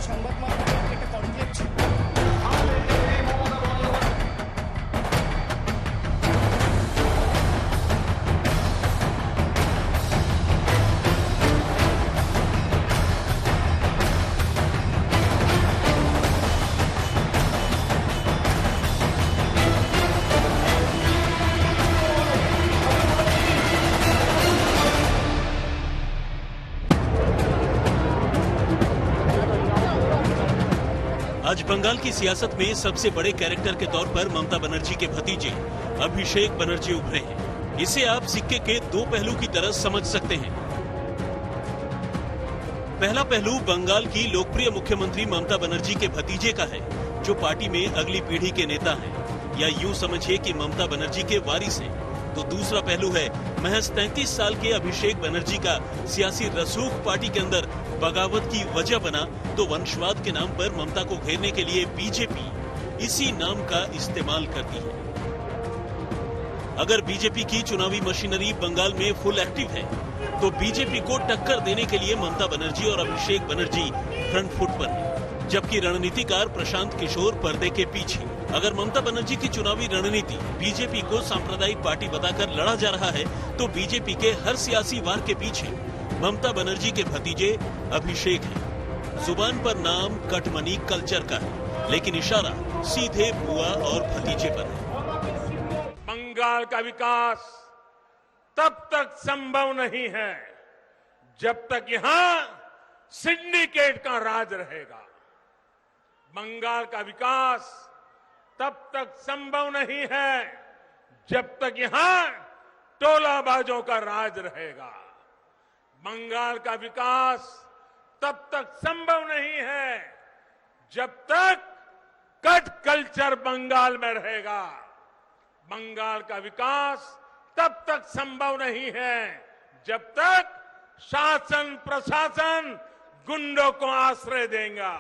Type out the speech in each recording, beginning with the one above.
সংবাদ মাধ্যমের একটা কমপ্লেক্স आज बंगाल की सियासत में सबसे बड़े कैरेक्टर के तौर पर ममता बनर्जी के भतीजे अभिषेक बनर्जी उभरे हैं। इसे आप सिक्के के दो पहलू की तरह समझ सकते हैं। पहला पहलू बंगाल की लोकप्रिय मुख्यमंत्री ममता बनर्जी के भतीजे का है, जो पार्टी में अगली पीढ़ी के नेता हैं, या यूं समझिए कि ममता बनर्जी के वारिस हैं। तो दूसरा पहलू है महज 33 साल के अभिषेक बनर्जी का सियासी रसूख पार्टी के अंदर बगावत की वजह बना, तो वंशवाद के नाम पर ममता को घेरने के लिए बीजेपी इसी नाम का इस्तेमाल करती है। अगर बीजेपी की चुनावी मशीनरी बंगाल में फुल एक्टिव है, तो बीजेपी को टक्कर देने के लिए ममता बनर्जी और अभिषेक बनर्जी फ्रंट फुट पर है, जबकि रणनीतिकार प्रशांत किशोर पर्दे के पीछे। अगर ममता बनर्जी की चुनावी रणनीति बीजेपी को सांप्रदायिक पार्टी बताकर लड़ा जा रहा है, तो बीजेपी के हर सियासी वार के पीछे ममता बनर्जी के भतीजे अभिषेक हैं। जुबान पर नाम कटमनी कल्चर का है, लेकिन इशारा सीधे बुआ और भतीजे पर है। बंगाल का विकास तब तक संभव नहीं है जब तक यहां सिंडिकेट का राज रहेगा। बंगाल का विकास तब तक संभव नहीं है जब तक यहां टोलाबाजों का राज रहेगा। बंगाल का विकास तब तक संभव नहीं है जब तक कट कल्चर बंगाल में रहेगा। बंगाल का विकास तब तक संभव नहीं है जब तक शासन प्रशासन गुंडों को आश्रय देगा।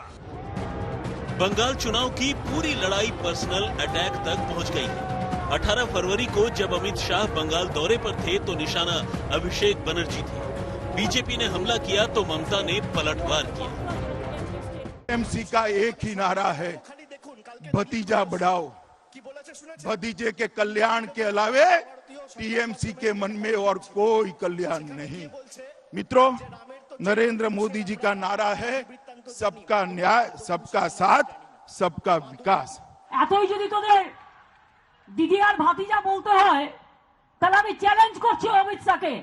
बंगाल चुनाव की पूरी लड़ाई पर्सनल अटैक तक पहुंच गई है। 18 फरवरी को जब अमित शाह बंगाल दौरे पर थे, तो निशाना अभिषेक बनर्जी थे। बीजेपी ने हमला किया तो ममता ने पलटवार किया। टीएमसी का एक ही नारा है, भतीजा बढ़ाओ। भतीजे के कल्याण के अलावे टीएमसी के मन में और कोई कल्याण नहीं। मित्रों, नरेंद्र मोदी जी का नारा है सबका न्याय, सबका साथ, सबका विकास। এতই যদি তোদের দিদি আর ভাতিজা বলতে হয়, তাহলে আমি চ্যালেঞ্জ করছি অমিত শাহকে,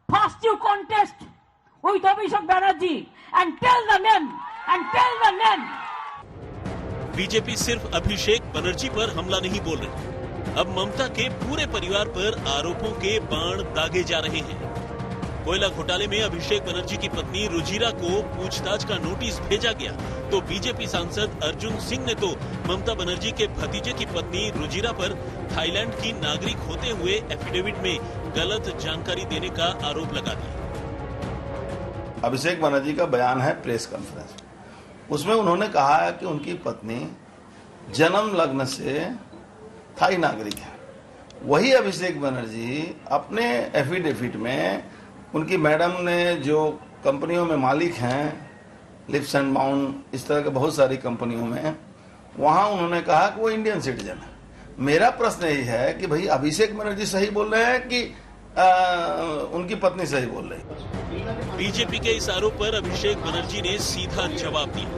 first you contest with Abhishek Banerjee and tell the name. BJP सिर्फ अभिषेक बनर्जी पर हमला नहीं बोल रही, अब ममता के पूरे परिवार पर आरोपों के बाण दागे जा रहे हैं। कोयला घोटाले में अभिषेक बनर्जी की पत्नी रुजिरा को पूछताछ का नोटिस भेजा गया, तो बीजेपी सांसद अर्जुन सिंह ने तो ममता बनर्जी के भतीजे की पत्नी रुजिरा पर थाईलैंड की नागरिक होते हुए एफिडेविट में गलत जानकारी देने का आरोप लगा दिया। अभिषेक बनर्जी का बयान है प्रेस कॉन्फ्रेंस, उसमें उन्होंने कहा है कि उनकी पत्नी जन्म लग्न से थाई नागरिक है। वही अभिषेक बनर्जी अपने एफिडेविट में उनकी मैडम ने जो कंपनियों में मालिक हैं, लिप्स एंड बाउंड, इस तरह के बहुत सारी कंपनियों में, वहां उन्होंने कहा कि वो इंडियन सिटीजन है। मेरा प्रश्न यही है कि भाई अभिषेक बनर्जी सही बोल रहे हैं कि उनकी पत्नी सही बोल रही है? बीजेपी के इस आरोप पर अभिषेक बनर्जी ने सीधा जवाब दिया।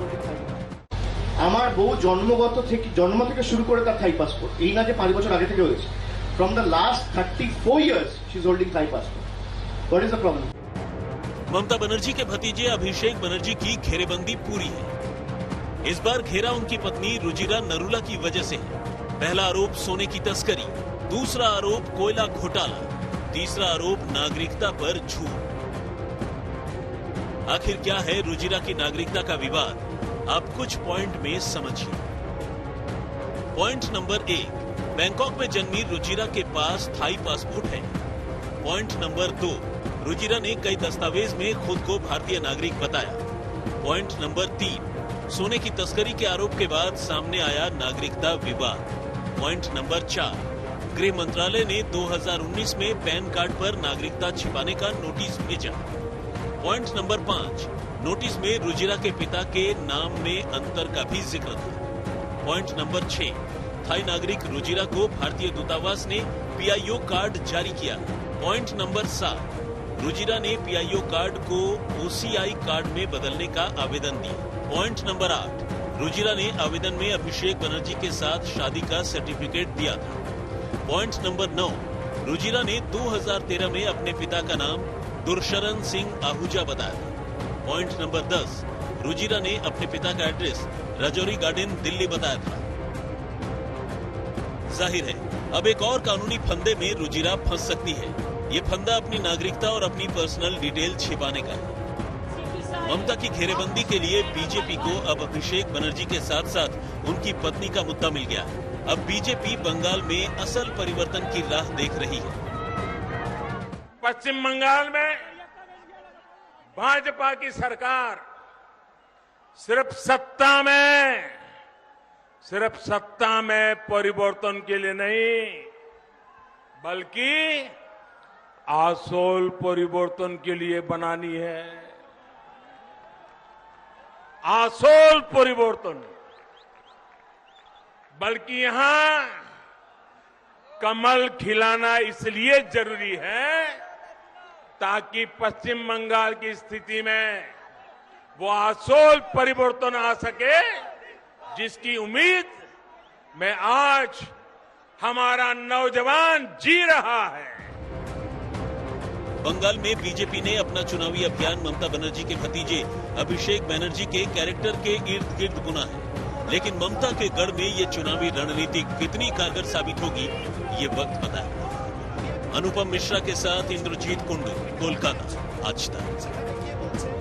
আমার বউ জন্ম থেকে শুরু করে তার থাই পাসপোর্ট, এই না যে 5 বছর আগে থেকে হয়েছে। From the last 34 years she is holding Thai passport. What is the problem? Mamata Banerjee के भतीजे अभिषेक बनर्जी की घेरेबंदी पूरी है। इस बार घेरा उनकी पत्नी रुजिरा नरूला की वजह से है। पहला आरोप सोने की तस्करी, दूसरा आरोप कोयला घोटाला, तीसरा आरोप नागरिकता पर झूठ। आखिर क्या है रुजिरा की नागरिकता का विवाद, आप कुछ पॉइंट में समझिए। पॉइंट नंबर 1, बैंकॉक में जन्मी रुजिरा के पास थाई पासपोर्ट है। पॉइंट नंबर 2, रुजिरा ने कई दस्तावेज में खुद को भारतीय नागरिक बताया। पॉइंट नंबर 3, सोने की तस्करी के आरोप के बाद सामने आया नागरिकता विवाद। पॉइंट नंबर 4, गृह मंत्रालय ने 2019 में पैन कार्ड पर नागरिकता छिपाने का नोटिस भेजा। पॉइंट नंबर 5, नोटिस में रुजिरा के पिता के नाम में अंतर का भी जिक्र था। पॉइंट नंबर 6, थाई नागरिक रुजिरा को भारतीय दूतावास ने पीआईओ कार्ड जारी किया। पॉइंट नंबर 7, रुजिरा ने पीआईओ कार्ड को ओसीआई कार्ड में बदलने का आवेदन दिया। पॉइंट नंबर 8, रुजिरा ने आवेदन में अभिषेक बनर्जी के साथ शादी का सर्टिफिकेट दिया था। पॉइंट नंबर 9, रुजिरा ने 2013 में अपने पिता का नाम दुर्शरण सिंह आहूजा बताया था। पॉइंट नंबर 10, रुजिरा ने अपने पिता का एड्रेस राजौरी गार्डन दिल्ली बताया था। जाहिर है अब एक और कानूनी फंदे में रुजिरा फंस सकती है। ये फंदा अपनी नागरिकता और अपनी पर्सनल डिटेल छिपाने का है। ममता की घेरेबंदी के लिए बीजेपी को अब अभिषेक बनर्जी के साथ साथ उनकी पत्नी का मुद्दा मिल गया है। अब बीजेपी बंगाल में असल परिवर्तन की राह देख रही है। पश्चिम बंगाल में भाजपा की सरकार सिर्फ सत्ता में परिवर्तन के लिए नहीं, बल्कि आसोल परिवर्तन के लिए बनानी है। आसोल परिवर्तन, बल्कि यहां कमल खिलाना इसलिए जरूरी है ताकि पश्चिम बंगाल की स्थिति में वो आसोल परिवर्तन आ सके जिसकी उम्मीद में आज हमारा नौजवान जी रहा है। बंगाल में बीजेपी ने अपना चुनावी अभियान ममता बनर्जी के भतीजे अभिषेक बनर्जी के कैरेक्टर के इर्द गिर्द बुना है, लेकिन ममता के गढ़ में ये चुनावी रणनीति कितनी कारगर साबित होगी ये वक्त बताएगा। अनुपम मिश्रा के साथ इंद्रजीत कुंडू, कोलकाता, आज तक।